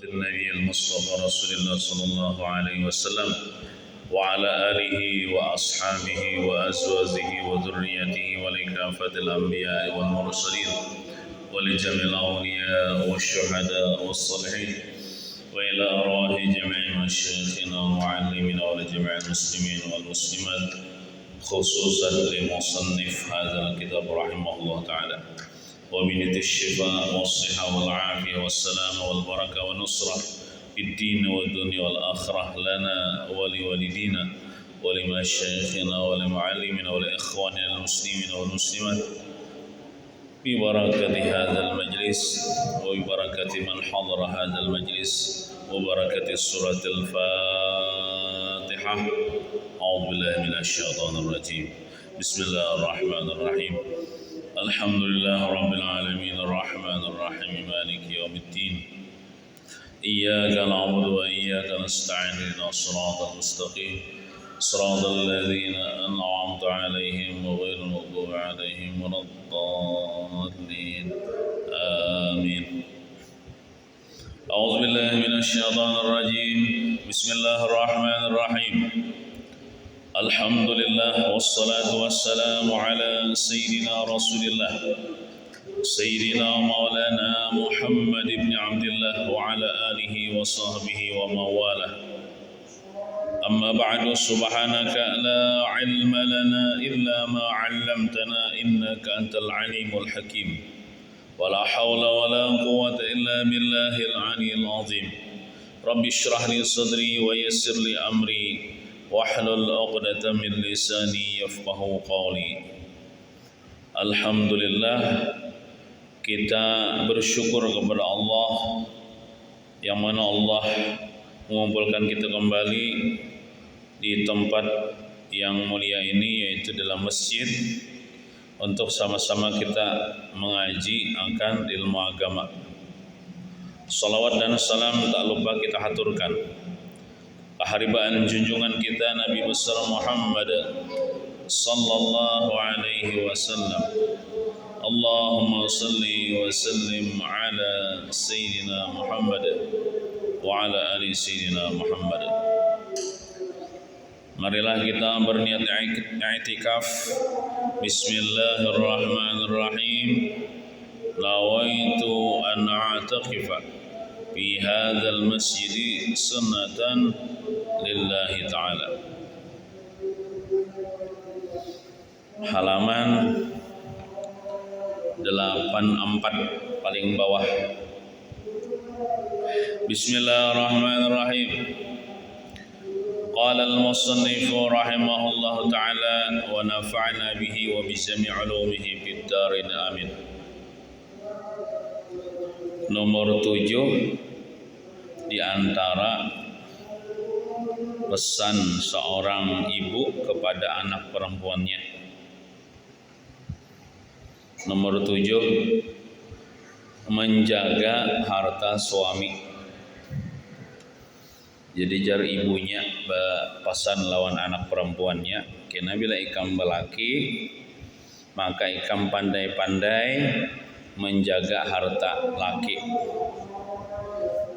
النبي المصطفى رسول الله صلى الله عليه وسلم وعلى آله وأصحابه وأزواجه وذريته ولكافة الأنبياء والمرسلين ولجميع الأولياء والشهداء والصالحين وإلى أرواح جميع مشايخنا ومعلمينا ولجميع المسلمين والمسلمات خصوصا لمصنف هذا الكتاب رحمه الله تعالى وبنية الشفاء والصحة والعافية والسلامة والبركة والنصرة في الدين والدنيا والآخرة لنا ولوالدينا ولمشايخنا ولمعلمنا ولإخواننا المسلمين والمسلمات ببركة هذا المجلس وببركة من حضر هذا المجلس وبركة سورة الفاتحة. أعوذ بالله من الشيطان الرجيم. بسم الله الرحمن الرحيم. الحمد لله رب العالمين الرحمن الرحيم مالك يوم الدين. إياك نعبد وإياك نستعين اهدنا الصراط المستقيم صراط الذين أنعمت عليهم غير المغضوب عليهم ولا الضالين آمين. أعوذ بالله من الشيطان الرجيم. بسم الله الرحمن الرحيم. الحمد لله والصلاة والسلام على سيدنا رسول الله سيدنا مولانا محمد بن عبد الله وعلى آله وصحبه ومن والاه. أما بعد سبحانك لا علم لنا إلا ما علمتنا إنك أنت العليم الحكيم ولا حول ولا قوة إلا بالله العلي العظيم. رب اشرح لي صدري ويسر لي أمري wahlul 'uqdatam min lisani yafqahu qawli. Alhamdulillah, kita bersyukur kepada Allah yang mana Allah mengumpulkan kita kembali di tempat yang mulia ini, yaitu dalam masjid, untuk sama-sama kita mengaji akan ilmu agama. Salawat dan salam tak lupa kita haturkan keharibaan junjungan kita Nabi besar Muhammad sallallahu alaihi wasallam. Allahumma salli wa sallim ala sayyidina Muhammad wa ala ali sayyidina Muhammad. Marilah kita berniat i'tikaf. Bismillahirrahmanirrahim. Nawaitu an a'taqifa fi hadzal masjid sunnatan lillahi ta'ala. Halaman 84 paling bawah. Bismillahirrahmanirrahim. Qala al-musannif rahimahullahu ta'ala wa nafa'na bihi wa bi jami' ulumihi fid darin amin. Nomor 7 di antara pesan seorang ibu kepada anak perempuannya. Nomor 7, menjaga harta suami. Jadi jar ibunya pesan lawan anak perempuannya, kena bila ikam belaki maka ikam pandai-pandai menjaga harta laki.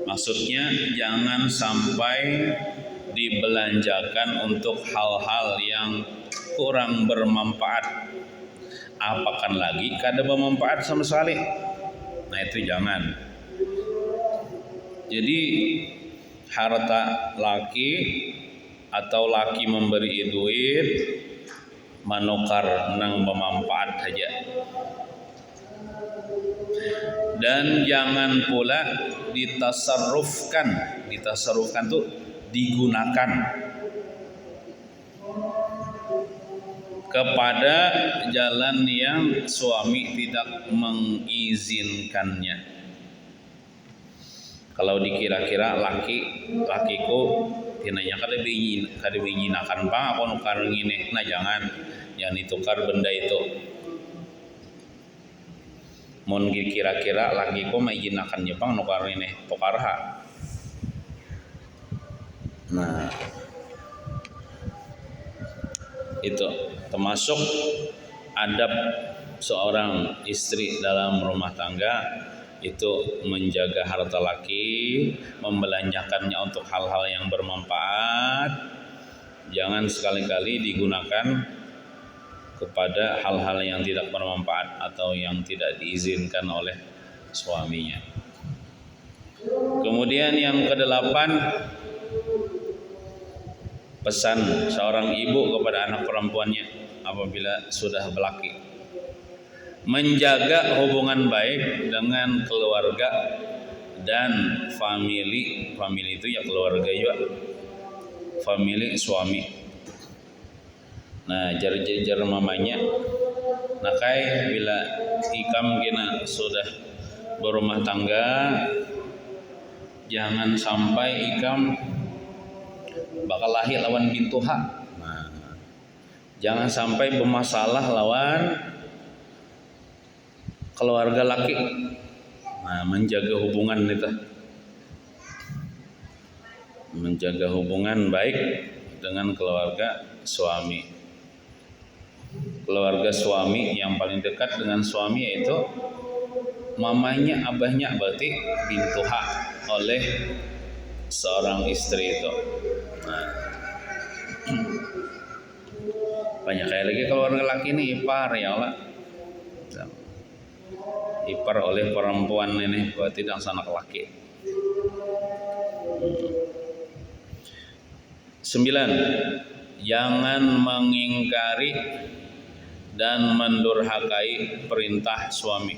Maksudnya jangan sampai dibelanjakan untuk hal-hal yang kurang bermanfaat. Apakan lagi kada bermanfaat sama sekali. Nah itu jangan. Jadi harta laki atau laki memberi duit manukar nang bermanfaat saja. Dan jangan pula ditasarrufkan tuh digunakan kepada jalan yang suami tidak mengizinkannya. Kalau dikira-kira lakiku tinanya kada binginakan bang aku nukar ngine, nah jangan ditukar benda itu. Mun kira-kira laki ko maijinakan Jepang nukar ini tukarha. Nah itu termasuk adab seorang istri dalam rumah tangga itu menjaga harta laki, membelanjakannya untuk hal-hal yang bermanfaat. Jangan sekali-kali digunakan kepada hal-hal yang tidak bermanfaat atau yang tidak diizinkan oleh suaminya. Kemudian yang kedelapan, pesan seorang ibu kepada anak perempuannya apabila sudah berlaki, menjaga hubungan baik dengan keluarga dan famili. Famili itu ya keluarga juga, famili suami. Nah, jar mamanya nakai bila ikam kena sudah berumah tangga, jangan sampai ikam bakal lahir lawan bintuha. Nah, jangan sampai bermasalah lawan keluarga laki. Nah, menjaga hubungan itu, menjaga hubungan baik dengan keluarga suami. Keluarga suami yang paling dekat dengan suami yaitu mamanya, abahnya, berarti bintuha oleh seorang istri itu. Nah, banyak kayak lagi keluarga laki ini ipar ya Allah. Ipar oleh perempuan ini berarti dan anak laki. 9. Jangan mengingkari dan mendurhakai perintah suami.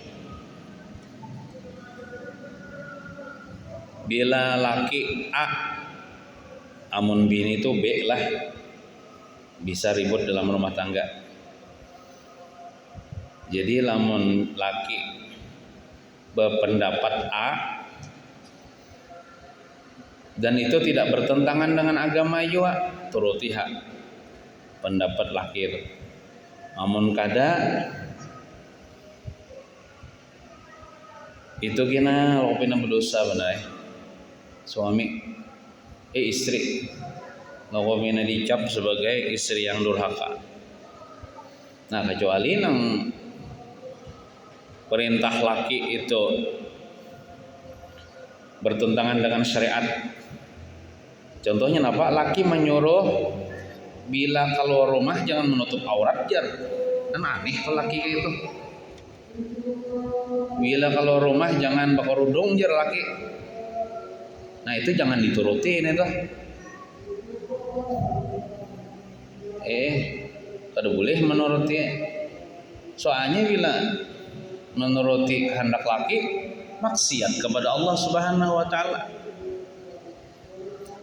Bila laki A, amun bini itu B lah, bisa ribut dalam rumah tangga. Jadi lamun laki berpendapat A dan itu tidak bertentangan dengan agama juga, turuti hak pendapat laki itu. Amun kada itu kena lopina berdosa benar. Suami istri lopina dicap sebagai istri yang durhaka. Nah, kecuali nang perintah laki itu bertentangan dengan syariat. Contohnya apa? Laki menyuruh bila keluar rumah jangan menutup aurat, jar. Kan aneh kalau laki itu. Bila keluar rumah jangan pakai kerudung, jar laki. Nah, itu jangan diturutin itu. Kada boleh menuruti. Soalnya bila menuruti kehendak laki, maksiat kepada Allah Subhanahu wa taala.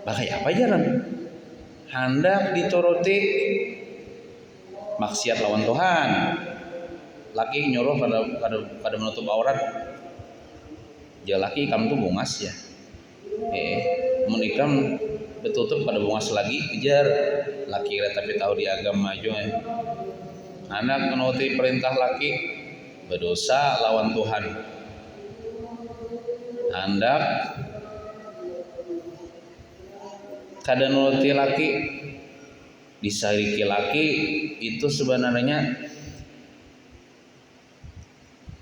Bahaya apa jalan? Hendak dituruti maksiat lawan Tuhan. Laki nyuruh kada menutup aurat. Ya laki kamu tuh bungas ya. Menikam betutup pada bungas lagi kejar laki tapi tahu di agama maju. Anak menuruti perintah laki berdosa lawan Tuhan. Hendak kada nuruti laki, disariki laki, itu sebenarnya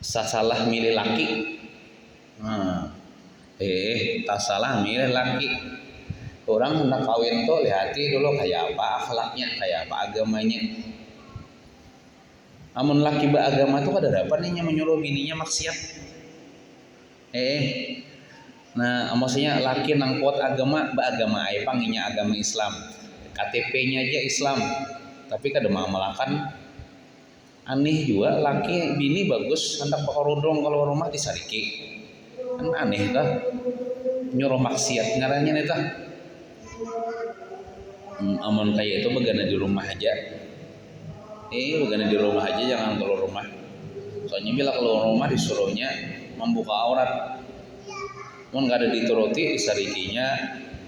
salah milih laki. Tak salah milih laki. Orang hendak kawin tuh lihati dulu kayak apa akhlaknya, kayak apa agamanya. Amun laki beragama tuh kada dapat nih menyuruh bininya maksiat. Nah, maksudnya laki nang kuat agama, beragama ai panginya agama Islam. KTP-nya aja Islam, tapi kada mengamalkan. Aneh juga laki bini bagus hendak pakai kerudung kalau rumah disariki. Kan aneh tah. Nyuruh maksiat ngarannya eta. Amun kayak itu begana di rumah aja. Begana di rumah aja, jangan keluar rumah. Soalnya bila keluar rumah disuruhnya membuka aurat. Mun kada dituruti disarikinya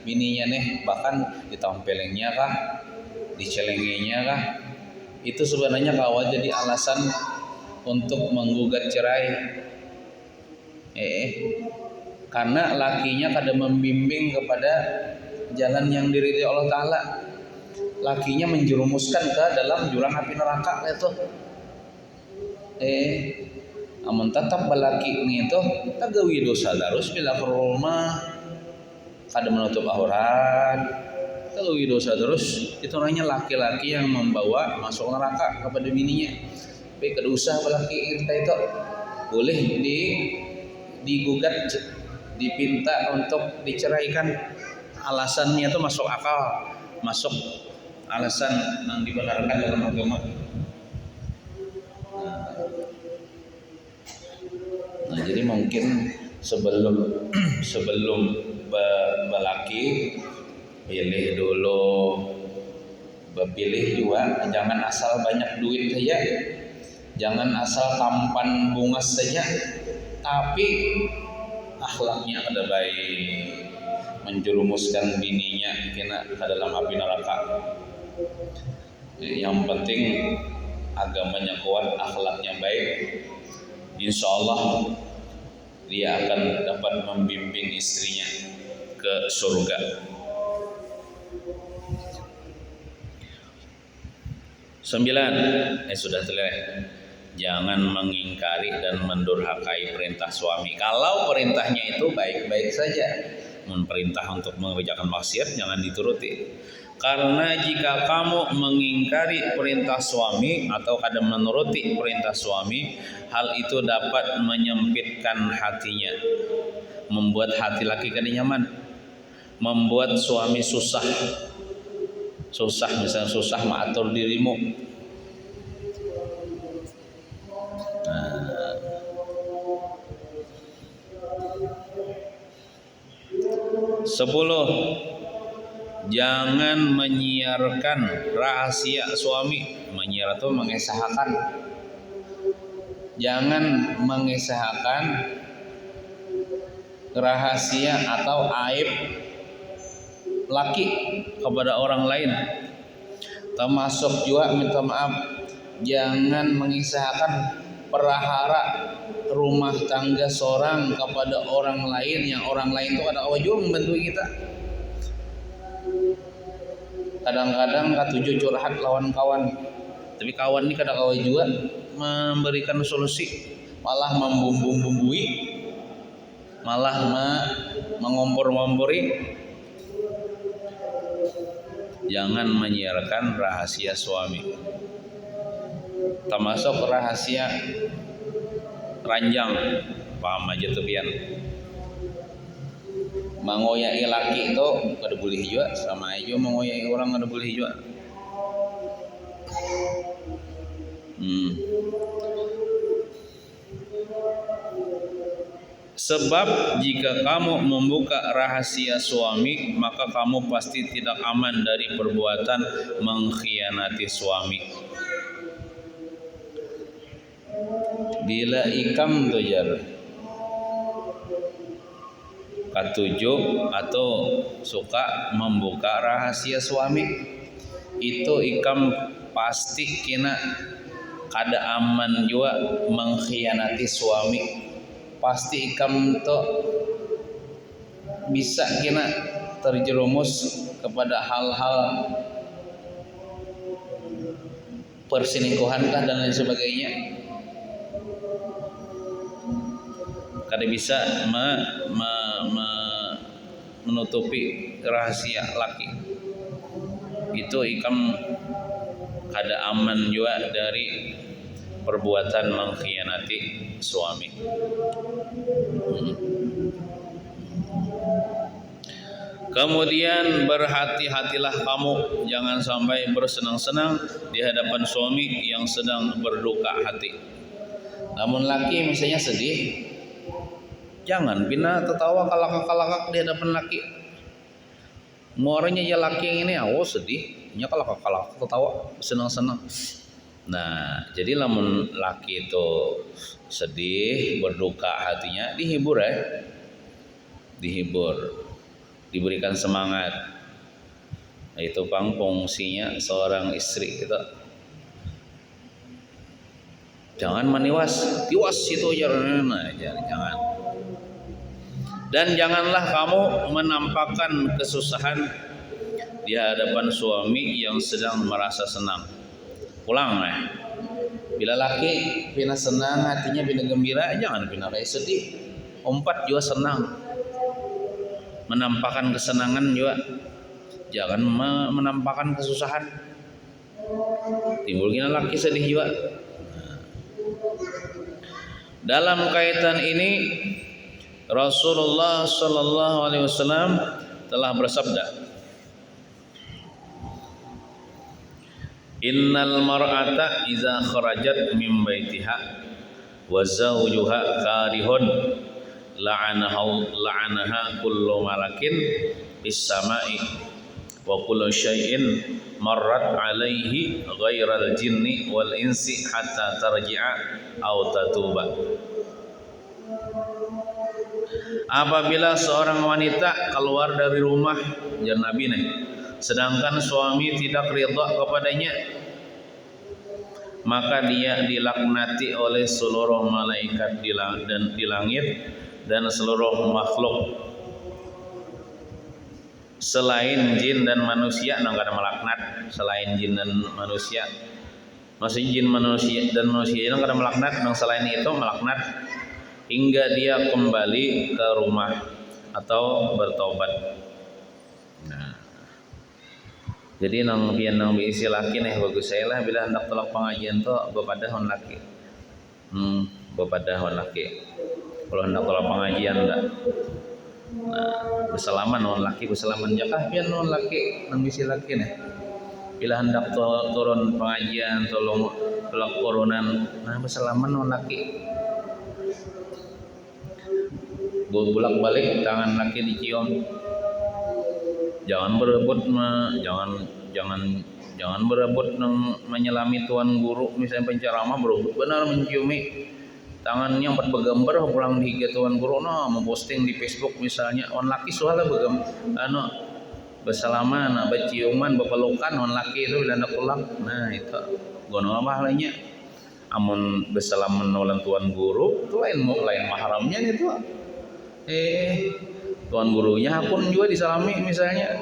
bininya nih, bahkan ditampelengnya kah, dicelengenya kah, itu sebenarnya kawal jadi alasan untuk menggugat cerai. Karena lakinya kada membimbing kepada jalan yang diridhai Allah Ta'ala. Lakinya menjerumuskan ke dalam jurang api neraka itu. Amun tetap balaki itu tagawi dosa terus bila rumah kada menutup aurat, tagawi dosa terus. Itu namanya laki-laki yang membawa masuk neraka kepada bininya. Tapi kada usah balaki kita itu boleh digugat, dipinta untuk diceraikan. Alasannya itu masuk akal, masuk alasan yang dibenarkan dalam agama. Nah, jadi mungkin sebelum balaki pilih dulu, pilih juga, jangan asal banyak duit saja, jangan asal tampan bungas saja, tapi akhlaknya ada baik, menjerumuskan bininya kena ke dalam api neraka. Yang penting agamanya kuat, akhlaknya baik, insya Allah dia akan dapat membimbing istrinya ke surga. Sembilan, sudah terlihat. Jangan mengingkari dan mendurhakai perintah suami. Kalau perintahnya itu baik-baik saja, perintah untuk mengerjakan maksiat jangan dituruti. Karena jika kamu mengingkari perintah suami atau kada menuruti perintah suami, hal itu dapat menyempitkan hatinya, membuat hati laki kada nyaman, membuat suami susah, misalnya susah mengatur dirimu. Nah, 10. Jangan menyiarkan rahasia suami. Menyiar itu mengesahkan. Jangan mengesahkan rahasia atau aib laki kepada orang lain. Termasuk juga minta maaf, jangan mengisahkan perahara rumah tangga seorang kepada orang lain, yang orang lain itu ada awal juga membantu kita. Kadang-kadang katuju curhat lawan kawan, tapi kawan ini kadang awal juga memberikan solusi, malah membumbui, malah mengompor-ngompori. Jangan menyiarkan rahasia suami, termasuk rahasia ranjang. Paham aja tuh pian. Mengoyai laki itu kada boleh juga, sama aja mengoyai orang kada boleh juga. Sebab jika kamu membuka rahasia suami, maka kamu pasti tidak aman dari perbuatan mengkhianati suami. Bila ikam tujar katujuh atau suka membuka rahasia suami, itu ikam pasti kena kada aman juga mengkhianati suami. Pasti ikam to bisa kena terjerumus kepada hal-hal perselingkuhan kah dan lain sebagainya. Kada bisa menutupi rahasia laki. Itu ikam kada aman juga dari perbuatan mengkhianati suami. Kemudian berhati-hatilah kamu, jangan sampai bersenang-senang di hadapan suami yang sedang berduka hati. Namun laki misalnya sedih, jangan bina tertawa kalak-kalak di hadapan laki. Muaranya ya laki yang ini sedih, nya kalak-kalak tertawa senang-senang. Nah, jadi lamun laki itu sedih, berduka hatinya, dihibur dihibur, diberikan semangat. Nah, itu fungsinya seorang istri kita. Jangan meniwas, tiwas itu jangan. Dan janganlah kamu menampakkan kesusahan di hadapan suami yang sedang merasa senang. Pulang Bila laki pina senang hatinya, pina gembira, jangan pina kayak sedih. Ompat juga senang, menampakkan kesenangan juga, jangan menampakkan kesusahan. Timbul kina laki sedih juga. Dalam kaitan ini Rasulullah Sallallahu Alaihi Wasallam telah bersabda, Innal mar'ata iza kharajat min baitiha wa zawjuha karihun la'anaha kullu malakin bis sama'i wa kullu syai'in marrat alaihi ghairal jinni wal insi hatta tarji'a aw tatuba. Apabila seorang wanita keluar dari rumah jan Nabi nih, sedangkan suami tidak ridha kepadanya, maka dia dilaknati oleh seluruh malaikat di langit dan seluruh makhluk selain jin dan manusia. Nang kada melaknat selain jin dan manusia, maksudnya jin manusia dan manusia nang kada melaknat, nang selain itu melaknat hingga dia kembali ke rumah atau bertobat. Nah, jadi nang biisi laki nih bagus saya lah bila hendak tolak pengajian tu bepada hon laki, bepada hon laki. Kalau hendak tolak pengajian enggak, nah, bersalaman hon laki, bersalaman jakah pian hon laki nang biisi laki nih. Bila hendak turun pengajian tolong tolak koronan, nah bersalaman hon laki. Bolak balik tangan laki dicium. Jangan berebut jangan berebut menyelami tuan guru, misalnya penceramah berebut benar menciumi tangannya empat begambar pulang dihiga tuan guru memposting di Facebook misalnya. On laki soalnya bersalaman, berciuman, berpelukan on laki itu bila hendak pulang. Nah itu gono apa halnya. Amun bersalaman olan tuan guru itu lain mahramnya itu. Tuan gurunya pun juga disalami misalnya.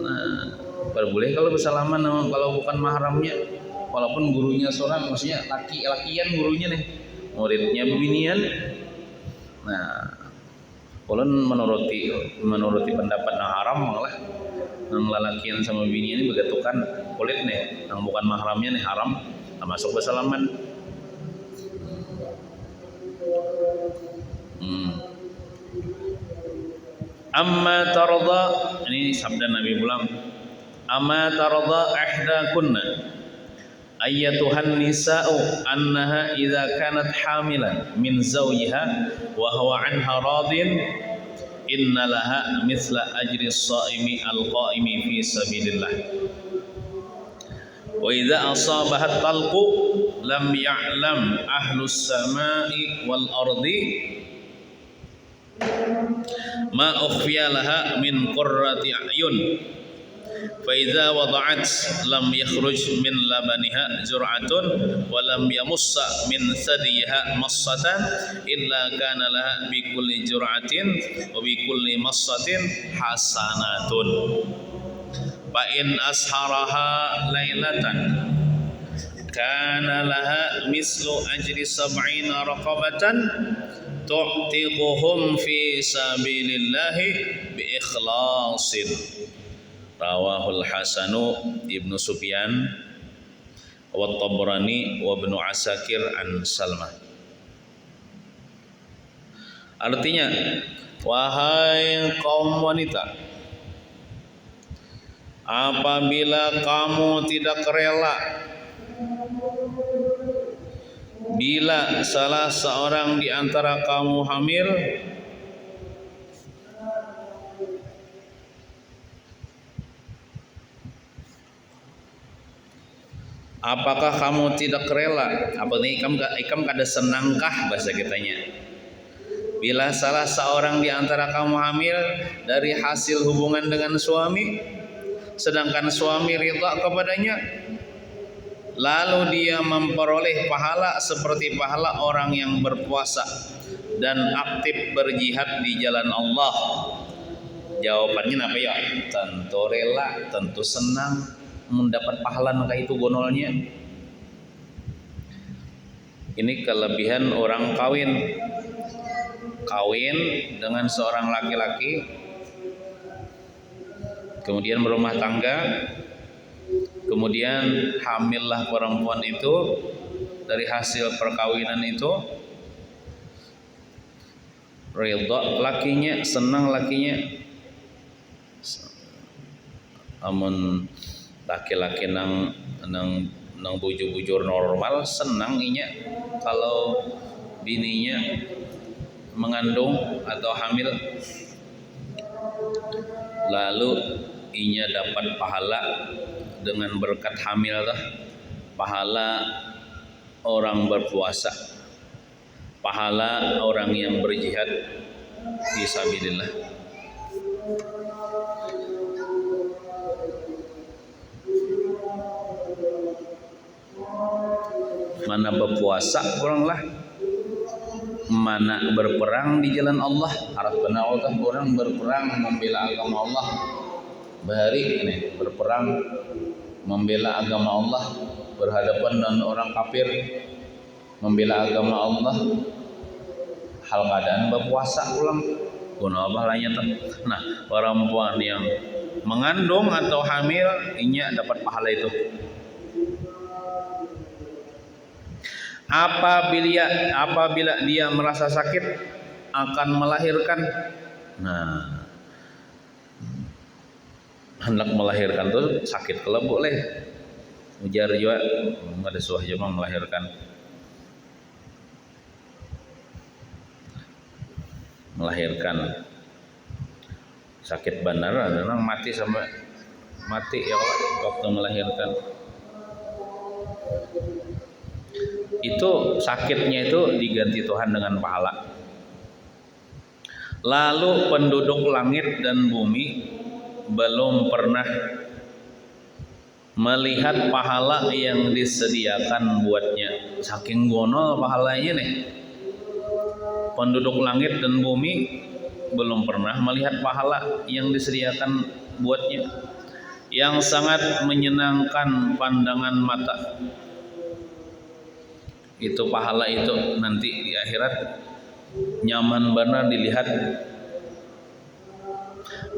Nah, boleh kalau bersalaman kalau bukan mahramnya, walaupun gurunya seorang, maksudnya lakian gurunya nih, muridnya binian. Nah, kalau menuruti pendapat yang haram malah nang lalakian sama binian ini begatukan kulit nih, yang bukan mahramnya nih haram, termasuk bersalaman. Amma tarda, ini sabda Nabi pulang. Amma tarda ihdakunna ayyatuhan nisa'u annaha idza kanat hamilan min zawjiha wa huwa anha radin inna laha mithla ajri as-saimi al-qaimi fi sabilillah wa idza asabaha talqu lam ya'lam ahlus samai wal ardi ma ukhfiya laha min qurrati a'yun fa idza wada'at lam yakhruj min labaniha zur'atun wa lam yamussa min thadiha massatan illa kana laha bi kulli jur'atin wa bi kulli massatin hasanatun fa in asharaha lailatan kana laha mislu ajri sab'ina raqabatan tu'tiquhum fi sabilillahi bi ikhlasin. Rawahul Hasanu Ibnu Sufyan wa Tabrani wa Ibnu Asakir an Salma. Artinya, wahai kaum wanita, apabila kamu tidak rela bila salah seorang di antara kamu hamil, apakah kamu tidak rela? Apa nih ikam kada senangkah bahasa kitanya? Bila salah seorang di antara kamu hamil dari hasil hubungan dengan suami, sedangkan suami ridha kepadanya, lalu dia memperoleh pahala seperti pahala orang yang berpuasa dan aktif berjihad di jalan Allah. Jawabannya apa ya? Tentu rela, tentu senang mendapat pahala maka itu gonolnya. Ini kelebihan orang kawin dengan seorang laki-laki, kemudian berumah tangga, kemudian hamillah perempuan itu. Dari hasil perkawinan itu ridha lakinya, senang lakinya. Amun laki-laki nang bujur-bujur normal senang inya kalau bininya mengandung atau hamil, lalu inya dapat pahala dengan berkat hamil tuh, pahala orang berpuasa, pahala orang yang berjihad fisabilillah. Mana berpuasa kuranglah, mana berperang di jalan Allah, harap benar orang berperang membela agama Allah. Bahari ini berperang membela agama Allah, berhadapan dengan orang kafir, membela agama Allah, hal keadaan berpuasa ulang guna apa lainnya tuh. Nah, perempuan yang mengandung atau hamil inya dapat pahala itu. Apabila dia merasa sakit akan melahirkan, nah hendak melahirkan tuh sakit kalau boleh ujar juga nggak ada suah cuma melahirkan sakit benar, memang mati sampai mati ya waktu melahirkan. Itu sakitnya itu diganti Tuhan dengan pahala. Lalu penduduk langit dan bumi belum pernah melihat pahala yang disediakan buatnya. Saking gonol pahalanya nih, penduduk langit dan bumi belum pernah melihat pahala yang disediakan buatnya, yang sangat menyenangkan pandangan mata. Itu pahala itu nanti di akhirat nyaman benar dilihat.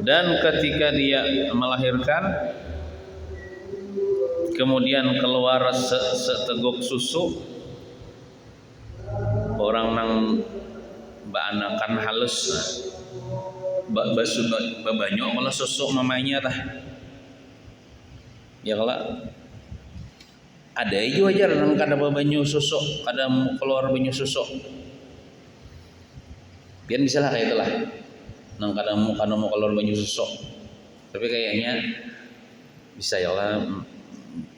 Dan ketika dia melahirkan, kemudian keluar seteguk susu, orang nang baanakan halus babanyo kalau susu mamanya tah ya kalau ada aja wajar nang kada babanyo susu, kada keluar banyu susu, biar bisa lah kayak itulah nang kada mau keluar banyu susu, tapi kayaknya bisa ya lah,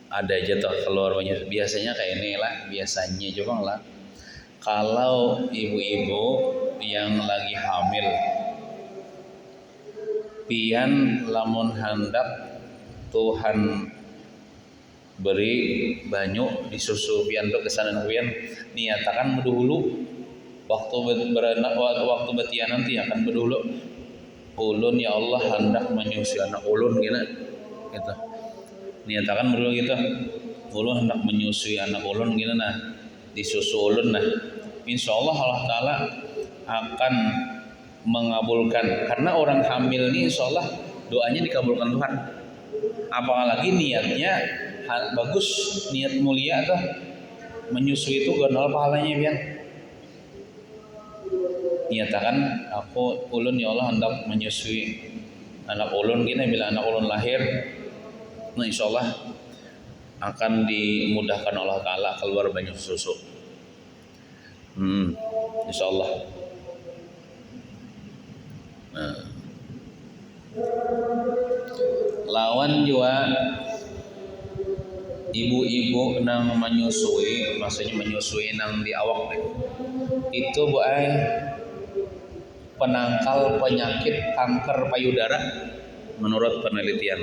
ada aja tuh keluar banyu. Biasanya kayak ini lah, biasanya juga lah kalau ibu-ibu yang lagi hamil pian lamun hendak Tuhan beri banyu disusu pian tuh kesanan pian niatakan berdahulu waktu beranak, waktu betian nanti akan berdahulu ulun ya Allah hendak menyusui anak ulun gitu niatakan berdahulu gitu, ulun hendak menyusui anak ulun gitu, nah disusu ulun, nah insyaallah Allah Ta'ala akan mengabulkan, karena orang hamil ini insyaallah doanya dikabulkan Tuhan. Apalagi niatnya bagus, niat mulia tuh menyusui itu gonol pahalanya pian. Nyatakan aku ulun ya Allah hendak menyusui anak ulun gini, bila anak ulun lahir, nah insyaallah akan dimudahkan Allah Ta'ala keluar banyak susu. Insyaallah. Nah. Lawan juga ibu-ibu nang menyusui, maksudnya menyusui nang di awak deh. Itu buai penangkal penyakit kanker payudara menurut penelitian.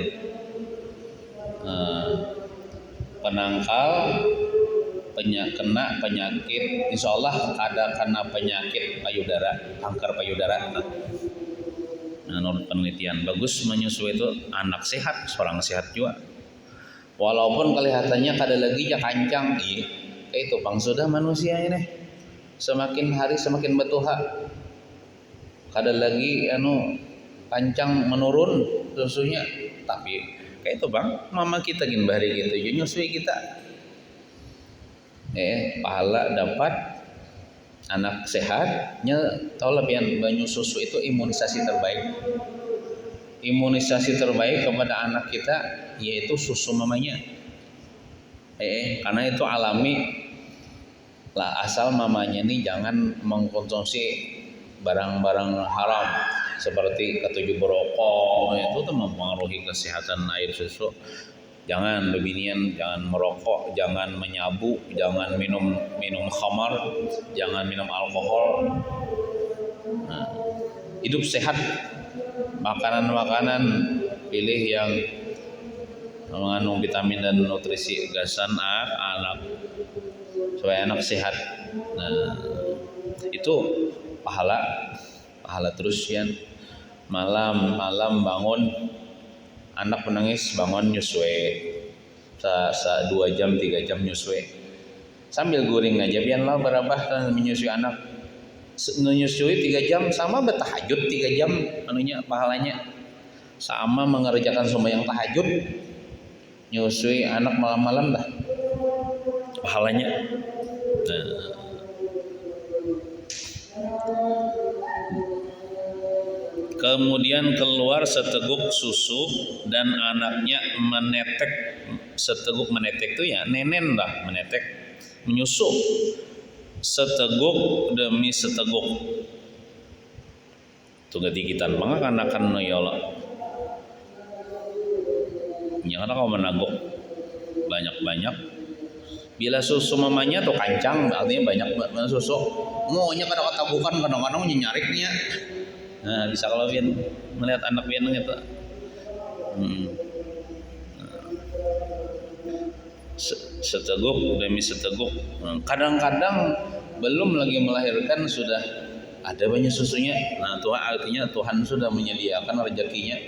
Penangkal kena penyakit, insyaallah ada kena penyakit payudara, kanker payudara. Menurut penelitian bagus menyusui itu anak sehat, seorang sehat juga. Walaupun kelihatannya kada lagi ya kancang, Itu pang sudah manusia ini semakin hari semakin betuha. Kada lagi pancang menurun susunya, tapi kayak itu bang, mama kita gin bahari gitu, nyusui kita, pahala dapat, anak sehatnya, tahu lebih banyak susu itu imunisasi terbaik. Imunisasi terbaik kepada anak kita yaitu susu mamanya, karena itu alami lah, asal mamanya nih jangan mengkonsumsi barang-barang haram seperti ketujuh berokok, itu tuh mempengaruhi kesehatan air susu. Jangan bebinian, jangan merokok, jangan menyabu, jangan minum khamar, jangan minum alkohol. Nah, hidup sehat, makanan-makanan pilih yang mengandung vitamin dan nutrisi gasan anak supaya anak sehat. Nah, itu pahala terus ya. Malam bangun anak menangis, bangun nyusui 2 jam 3 jam nyusui sambil guring aja biarlah berabah kan menyusui anak. Menyusui 3 jam sama bertahajud 3 jam pahalanya sama mengerjakan sembahyang tahajud. Nyusui anak malam-malam dah pahalanya. Nah, kemudian keluar seteguk susu dan anaknya menetek. Seteguk menetek itu ya nenen lah, menetek menyusu seteguk demi seteguk. Tuh gatikitan banget anakan noyola. Jangan kau menaguk banyak-banyak. Bila susu mamanya tuh kancang, artinya banyak susu. Maunya kadang-kadang bukan, kadang-kadang nyariknya. Nah, bisa kalau pian melihat anak pian itu. Seteguk demi seteguk. Kadang-kadang belum lagi melahirkan sudah ada banyak susunya. Nah, Tuhan artinya Tuhan sudah menyediakan rezekinya.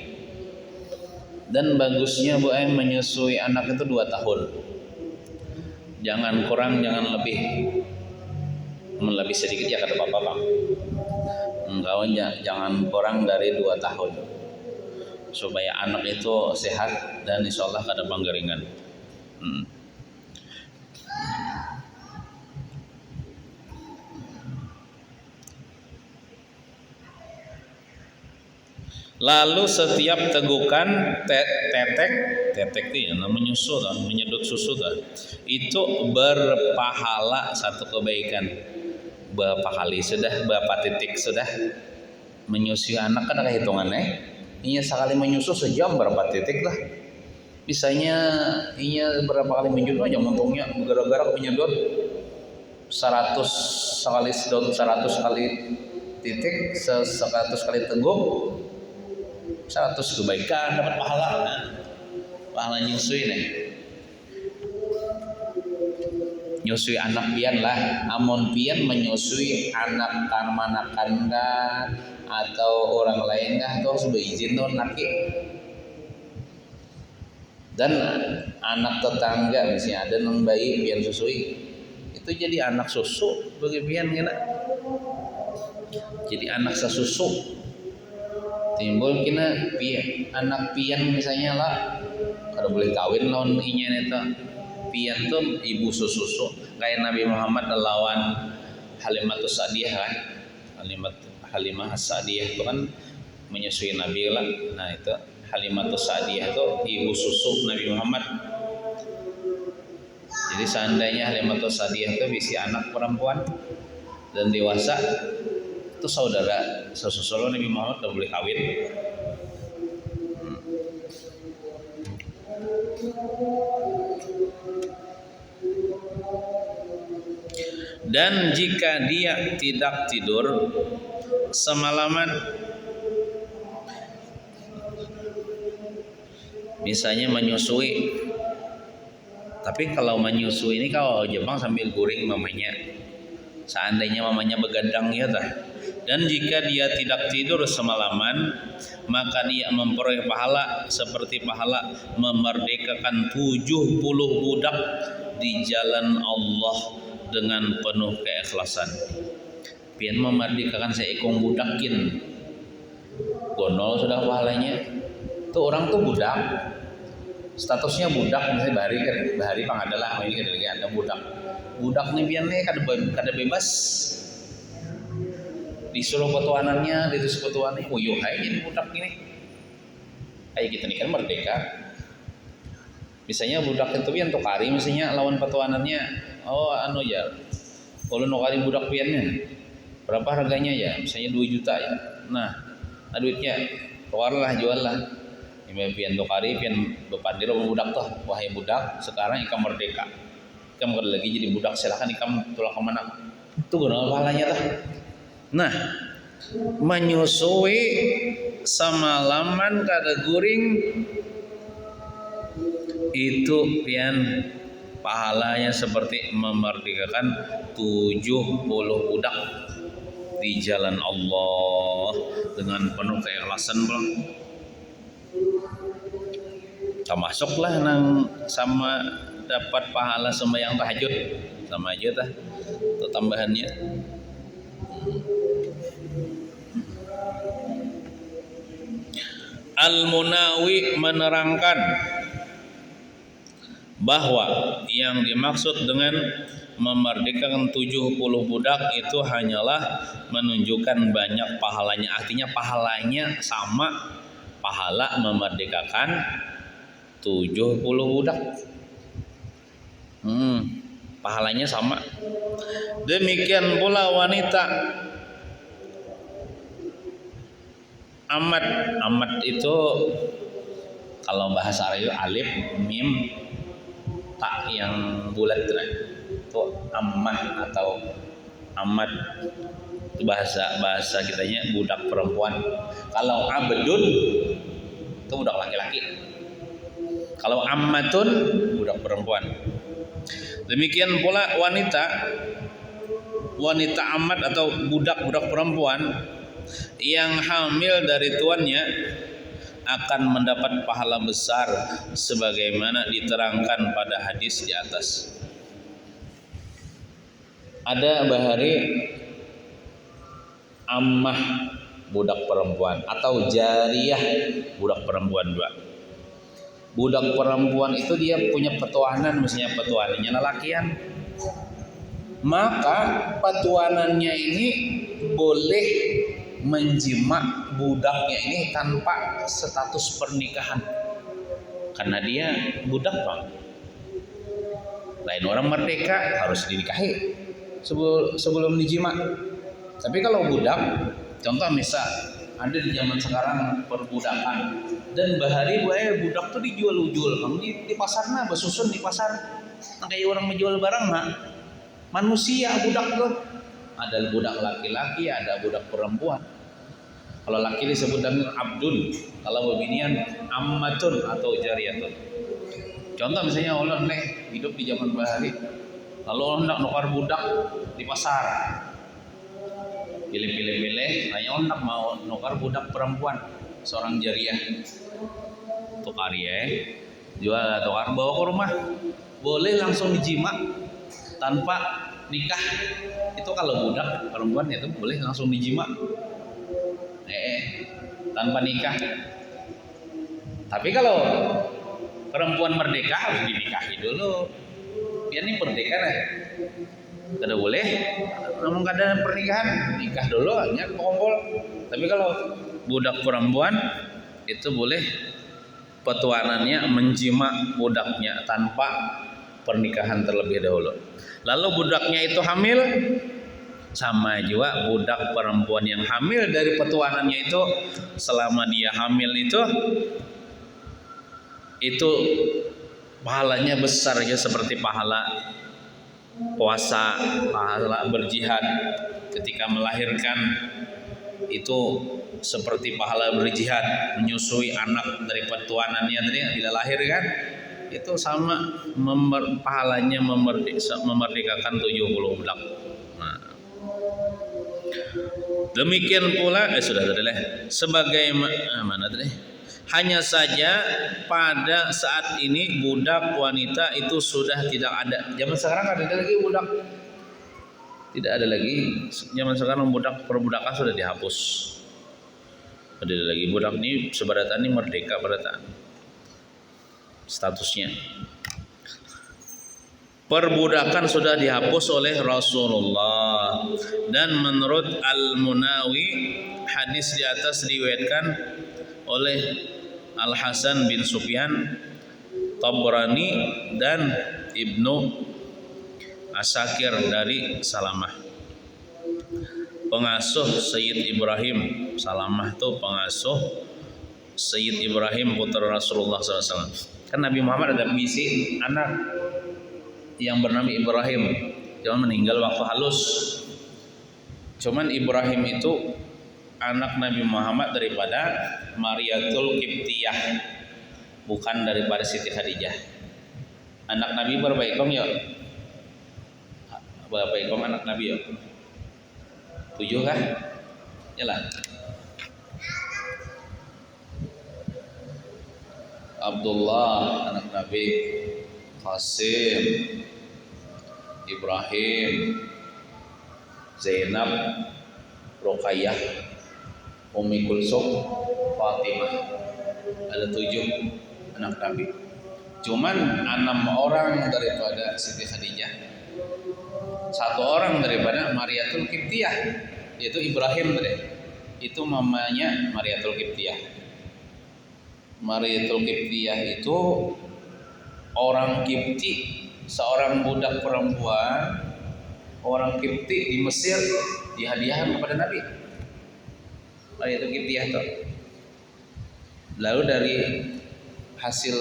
Dan bagusnya Bu Em menyusui anak itu 2 tahun. Jangan kurang, jangan lebih. Lebih sedikit ya kata Bapak Bang. Jangan kurang dari 2 tahun supaya anak itu sehat dan insya Allah kada panggeringan. Lalu setiap tegukan tetek itu ya namanya susu, menyedot susu itu berpahala 1 kebaikan. Berapa kali sudah, berapa titik sudah menyusui anak kan ada hitungannya. Ini sekali menyusu sejam berapa titik lah. Bisanya ini berapa kali menyedot aja untungnya gara-gara menyedot 100 kali sedot 100 kali titik 100 kali teguk 100 kebaikan dapat pahala. Pahala nyusui nih. Nyusui anak pian lah, amun pian menyusui anak karmanakan kah atau orang lain kah atau sudah izin tuh naki. Dan anak tetangga misalnya ada nang bayi pian susui, itu jadi anak susu bagi pian kena. Jadi anak sesusu. Timbul kena anak pian misalnya lah, kalau boleh kawin lawan inya itu. Pian tuh ibu susu kayak Nabi Muhammad lawan Halimatus Sa'diyah kan. Halimah As-Sa'diyah itu kan menyusui Nabi lah. Nah itu Halimatus Sa'diyah itu ibu susu Nabi Muhammad. Jadi seandainya Halimatus Sa'diyah itu bisi anak perempuan dan dewasa, itu saudara sesusu Nabi Muhammad udah boleh kawin. Dan jika dia tidak tidur semalaman, misalnya menyusui, tapi kalau menyusui ini kalau Jepang sambil guring mamanya, seandainya mamanya begadang ya dah, Dan jika dia tidak tidur semalaman, maka dia memperoleh pahala seperti pahala memerdekakan 70 budak di jalan Allah dengan penuh keikhlasan. Pian memerdekakan seekor budakin, gonol sudah pahalanya. Tuh orang tuh budak, statusnya budak, misalnya bahari pangadalah ini ada budak nih pian nih kada bebas, disuruh petuanannya, ditus petuanannya, uyuh hai jadi budak ini. Kayak kita nih kan merdeka. Misalnya budak itu pian tukari, misalnya lawan petuanannya, oh anu ya, kalau nukari budak piannya berapa harganya ya, misalnya 2 juta ya. Nah duitnya keluarlah, jual lah. Pian tukari, pian bepandir sama budak tuh, wahai budak, sekarang ikam merdeka, ikam kada lagi jadi budak, silakan ikam tulah kemana. Itu guna pahalanya tuh. Nah, menyusui semalaman kada guring itu pian pahalanya seperti memerdekakan 70 budak di jalan Allah dengan penuh keikhlasan bang. Termasuklah nang sama dapat pahala sembahyang tahajud, sama aja tah itu tambahannya. Al-Munawi menerangkan bahwa yang dimaksud dengan memerdekakan 70 budak itu hanyalah menunjukkan banyak pahalanya. Artinya pahalanya sama pahala memerdekakan 70 budak. Pahalanya sama. Demikian pula wanita. Amat itu kalau bahasa Arab alif, mim, tak yang bulat itu ammah atau amat, bahasa kitanya budak perempuan. Kalau abdun itu budak laki-laki. Kalau ammatun budak perempuan. Demikian pula wanita amat atau budak perempuan yang hamil dari tuannya akan mendapat pahala besar sebagaimana diterangkan pada hadis di atas. Ada bahari ammah budak perempuan atau jariyah budak perempuan juga. Budak perempuan itu dia punya petuanan, misalnya petuanannya lelakian. Maka petuanannya ini boleh menjima budaknya ini tanpa status pernikahan, karena dia budak bang. Lain orang merdeka harus dinikahi sebelum dijima. Tapi kalau budak, contoh misal ada di zaman sekarang perbudakan dan bahari budak tuh dijual bang di pasar nah, besusun di pasar. Nah, kayak orang menjual barang nah, manusia budak tuh. Ada budak laki-laki, ada budak perempuan. Kalau laki disebut dengan abdun, kalau bebinian ammatun atau jariyatun. Contoh misalnya Allah nih hidup di zaman bahari, lalu Allah nak nukar budak di pasar, pilih, hanya Allah mau nukar budak perempuan, seorang jariyah, tukar ya, jual tukar bawa ke rumah, boleh langsung dijima tanpa nikah. Itu kalau budak perempuan itu boleh langsung dijima. Tanpa nikah. Tapi kalau perempuan merdeka harus dinikahi dulu. Biar ini merdeka deh. Tidak boleh. Namun kada pernikahan, nikah dulu hanya kumpul. Tapi kalau budak perempuan itu boleh petuanannya menjima budaknya tanpa pernikahan terlebih dahulu. Lalu budaknya itu hamil, sama juga budak perempuan yang hamil dari petuanannya itu, selama dia hamil itu pahalanya besar ya, seperti pahala puasa, pahala berjihad ketika melahirkan, itu seperti pahala berjihad menyusui anak dari petuanannya tadi bila lahir kan, itu sama pahalanya memerdekakan 70 budak. Nah, Demikian pula sudah tadi lah. Mana tadi? Hanya saja pada saat ini budak wanita itu sudah tidak ada. Zaman sekarang ada lagi budak? Tidak ada lagi. Zaman sekarang budak perbudakan sudah dihapus. Ada lagi budak ini sebaratan ini merdeka barataan statusnya. Perbudakan sudah dihapus oleh Rasulullah, dan menurut Al-Munawi hadis di atas diriwayatkan oleh Al-Hasan bin Sufyan, Tabrani dan Ibnu Asakir dari Salamah, pengasuh Sayyid Ibrahim. Salamah itu pengasuh Sayyid Ibrahim putra Rasulullah SAW. Kan Nabi Muhammad ada misi anak yang bernama Ibrahim, cuman meninggal waktu halus. Cuman Ibrahim itu anak Nabi Muhammad daripada Mariatul Qibtiyah, bukan daripada Siti Khadijah. Anak Nabi berapa ekor ya? Berapa ekor anak Nabi ya? 7 kah? Yalah. Abdullah anak Nabi, Qasim, Ibrahim, Zainab, Ruqayyah, Ummi Kulsum, Fatimah. Ada 7 anak Nabi. Cuman 6 orang daripada Siti Khadijah, 1 orang daripada Mariatul Qibtiyah, yaitu Ibrahim tadi. Itu mamanya Mariatul Qibtiyah. Mariatul Qibtiyah itu orang Qibti, seorang budak perempuan orang Qibti di Mesir, dihadiahkan kepada Nabi. Mariatul Qibtiyah itu. Lalu dari hasil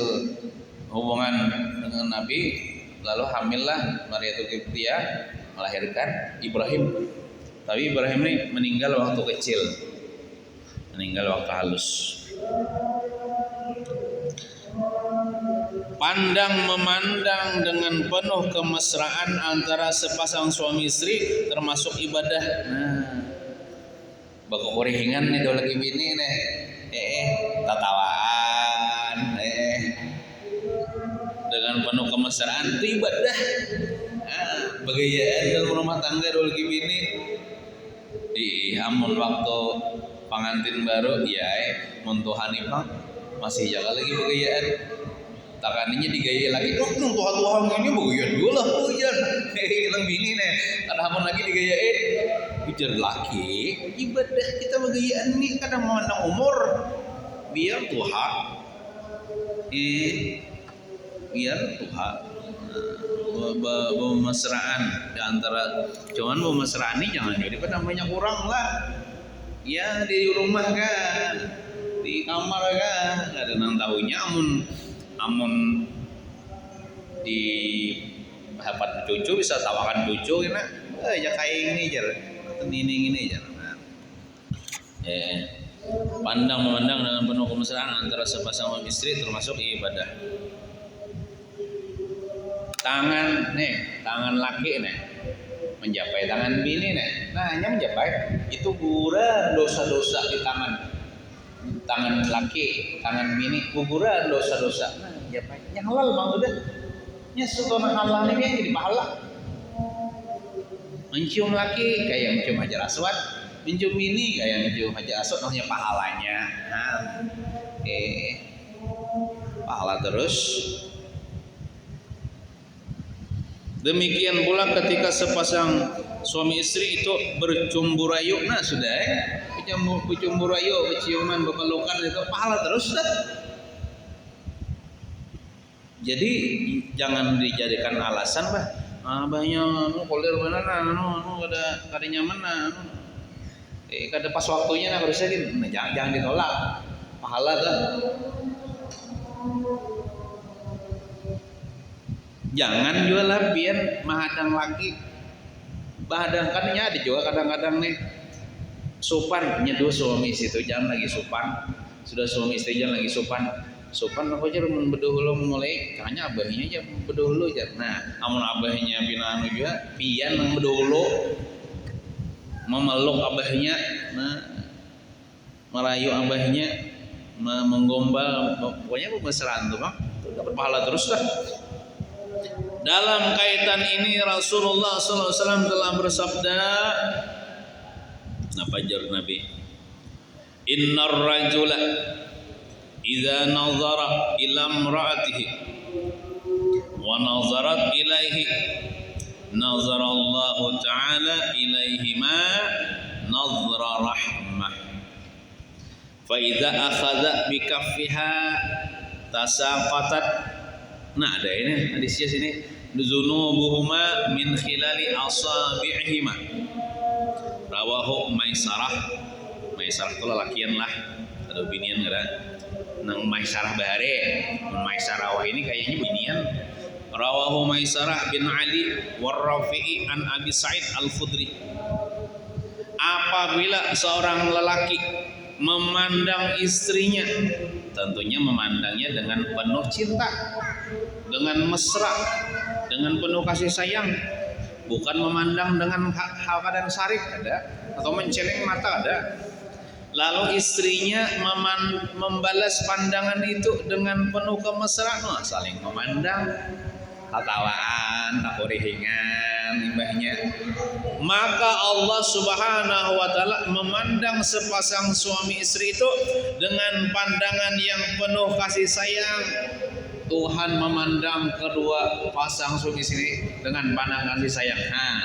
hubungan dengan Nabi, lalu hamillah Mariatul Qibtiyah, melahirkan Ibrahim. Tapi Ibrahim ini meninggal waktu kecil, meninggal waktu halus. Pandang memandang dengan penuh kemesraan antara sepasang suami istri termasuk ibadah. Nah, baku kuringan nih dua lagi bini nih, tatawaan, dengan penuh kemesraan itu ibadah. Begayaan dalam rumah tangga dua lagi bini. Di amun waktu pengantin baru, ya, muntuhan ipang masih jaga lagi begayaan. Takaninya digaya lagi, tuhan ini begayaan gue lah, hujan, hilang bini nih, ada amun lagi digayain, hujan laki, ibadah kita begayaan nih, kadang memandang umur, biar Tuhan, biar Tuhan, bermesraan di antara, cuman bermesraan ini jangan jadi pada banyak kurang lah, ya di rumah kan, di kamar kan, ada nang tahunya amun di hapat cucu bisa tawakan cucu kena ya kayak ini jar ini jar. Pandang memandang dengan penuh kemesraan antara sepasang suami istri termasuk ibadah. Tangan laki nih menjapai tangan bini nih, nah hanya menjapai itu guguran dosa-dosa di tangan laki, tangan bini guguran dosa-dosa. Nah, menjapai yang halal maksudnya, nya setona halal ini jadi pahala. Mencium laki kayak mencium Hajar Aswad, mencium bini kayak mencium Hajar Aswad, namanya pahalanya. Nah, pahala terus. Demikian pula ketika sepasang suami istri itu bercumbu rayu, nah sudah bercumbu rayu, berciuman, berpelukan itu pahala terus dah. Jadi jangan dijadikan alasan bah, abahnya kolir benar, kada nyaman, kada pas waktunya nak harusnya jangan ditolak, pahala dah. Jangan juga lah biar menghadang laki, bahadangkannya ada juga kadang-kadang nih sopan nyeduh suami istri itu jangan lagi sopan, sudah suami istri jangan lagi sopan apa aja berdahulu mulai kayaknya abahnya aja berdahulu aja. Nah amun abahnya binanu juga pian yang berdahulu memeluk abahnya, nah, merayu abahnya, menggombal, pokoknya mesraan tuh bang, dapat pahala terus dah. Dalam kaitan ini Rasulullah SAW telah bersabda, apa jar Nabi? Innar rajula idza nazara ila imra'atihi wa nazarat ilaihi nazara Allah Ta'ala ilaihi ma nazra rahmah fa idza akhadha bi kaffiha tasaqatat. Nah ada ini hadisnya sini, dzunubuhuma min khilali asabi'ihima, rawahu Maisarah. Maisarah itu lelakian lah, ada binian nggak ada nang Maisarah bahare, Maisarah wah ini kayaknya binian. Rawahu Maisarah bin Ali warrafi'i an Abi Sa'id al-Khudri. Apabila seorang lelaki memandang istrinya, tentunya memandangnya dengan penuh cinta, dengan mesra, dengan penuh kasih sayang, bukan memandang dengan hal keadaan syarif ada, atau menceleng mata ada. Lalu istrinya membalas pandangan itu dengan penuh kemesraan, saling memandang, ketawaan, takurihingan, imbahnya. Maka Allah Subhanahu wa Ta'ala memandang sepasang suami istri itu dengan pandangan yang penuh kasih sayang. Tuhan memandang kedua pasang suami istri dengan pandangan kasih sayang. Nah,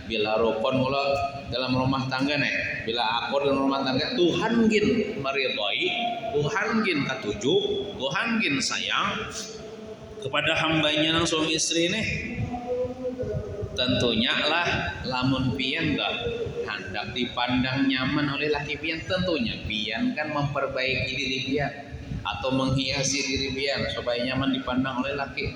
bila rukun mula dalam rumah tangga nih, bila akur dalam rumah tangga, Tuhan gin meridhai, Tuhan gin katujuh, Tuhan gin sayang kepada hambanya nang suami istri nih. Tentunya lah lamun pian dah hendak dipandang nyaman oleh laki pian, tentunya pian kan memperbaiki diri pian atau menghiasi diri pian supaya nyaman dipandang oleh laki.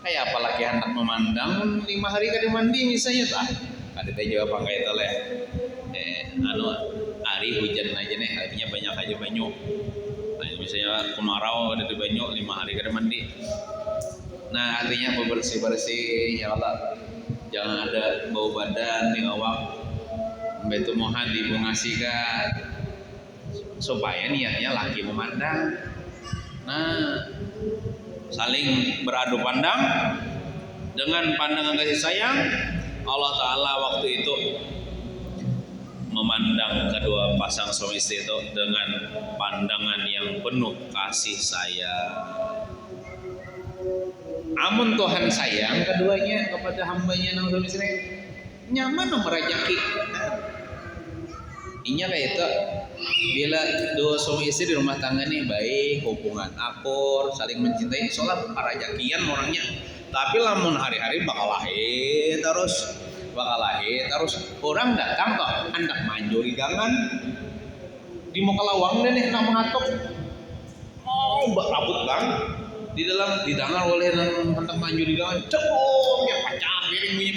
Kayak apa laki hendak memandang 5 hari kada mandi misalnya tah, kada jawab angka itu leh. Hari hujan aja nih, artinya banyak aja banyu. Nah, misalnya kemarau ada di banyu 5 hari kada mandi. Nah, artinya bersih-bersih ya Allah. Jangan ada bau badan di awak. Betul mohon dibungasihkan supaya niatnya laki memandang. Nah, saling beradu pandang dengan pandangan kasih sayang. Allah Ta'ala waktu itu memandang kedua pasang suami istri itu dengan pandangan yang penuh kasih sayang. Amun Tuhan sayang keduanya kepada hambanya nang suami istri, nyaman merajaki. Inya kayak itu, bila dua suami istri di rumah tangga nih baik, hubungan akur, saling mencintai, soalnya parajakian orangnya. Tapi lamun hari-hari bakal lahir terus, orang datang kok hendak manjuri gangan di muka lawang deh nih nak mengatuk, mau rambut bang di tangan oleh hendak manjuri gangan, cepung ya pecah piring bunyi,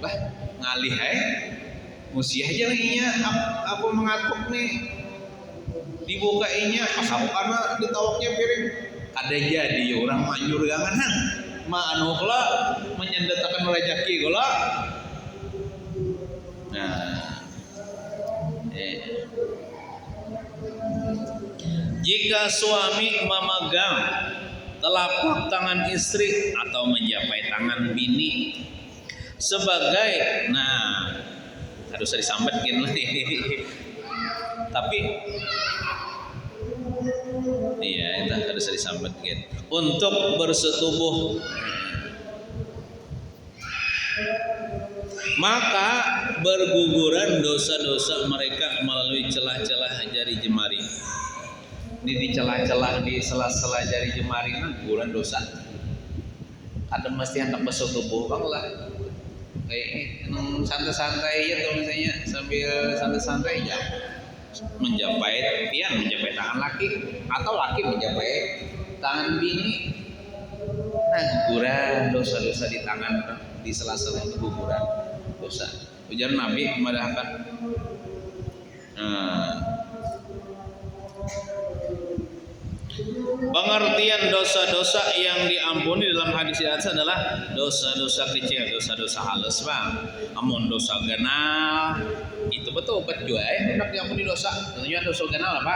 bah ngalih musia aja lagi nya aku mengatuk nih dibukainya pas aku karena ditawaknya piring ada jadi orang manjur gangan anu kala menyendetakan rezeki kala. Nah, jika suami memegang telapak tangan istri atau menjapai tangan bini sebagai, nah harus disambatkan lah tapi iya itu harus disambatkan untuk bersetubuh, maka berguguran dosa-dosa mereka melalui celah-celah jari jemari. Di celah-celah di sela-sela jari jemari guguran dosa. Ada mesti hendak bersetubuh bang lah. Kayak santai-santai aja tuh misalnya sambil santai-santai aja menjapai tangan laki atau laki menjapai tangan bini. Nah guguran dosa-dosa di tangan di sela-sela itu guguran dosa. Ujar Nabi memadahkan. Pengertian dosa-dosa yang diampuni dalam hadis ini adalah dosa-dosa kecil, dosa-dosa halus bang. Amun dosa genah itu itu betul obat juga hendak diampuni dosa. Tentunya dosa kenal apa?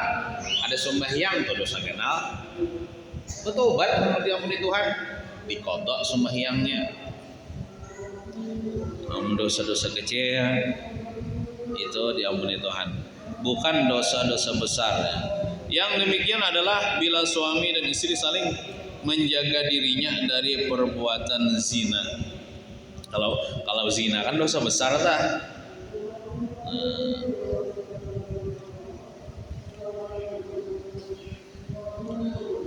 Ada sembahyang atau dosa kenal. Betul obat hendak diampuni Tuhan. Dikodok sembahyangnya. Dosa-dosa kecil itu diampuni Tuhan. Bukan dosa-dosa besar. Yang demikian adalah bila suami dan istri saling menjaga dirinya dari perbuatan zina. Kalau zina kan dosa besar tah.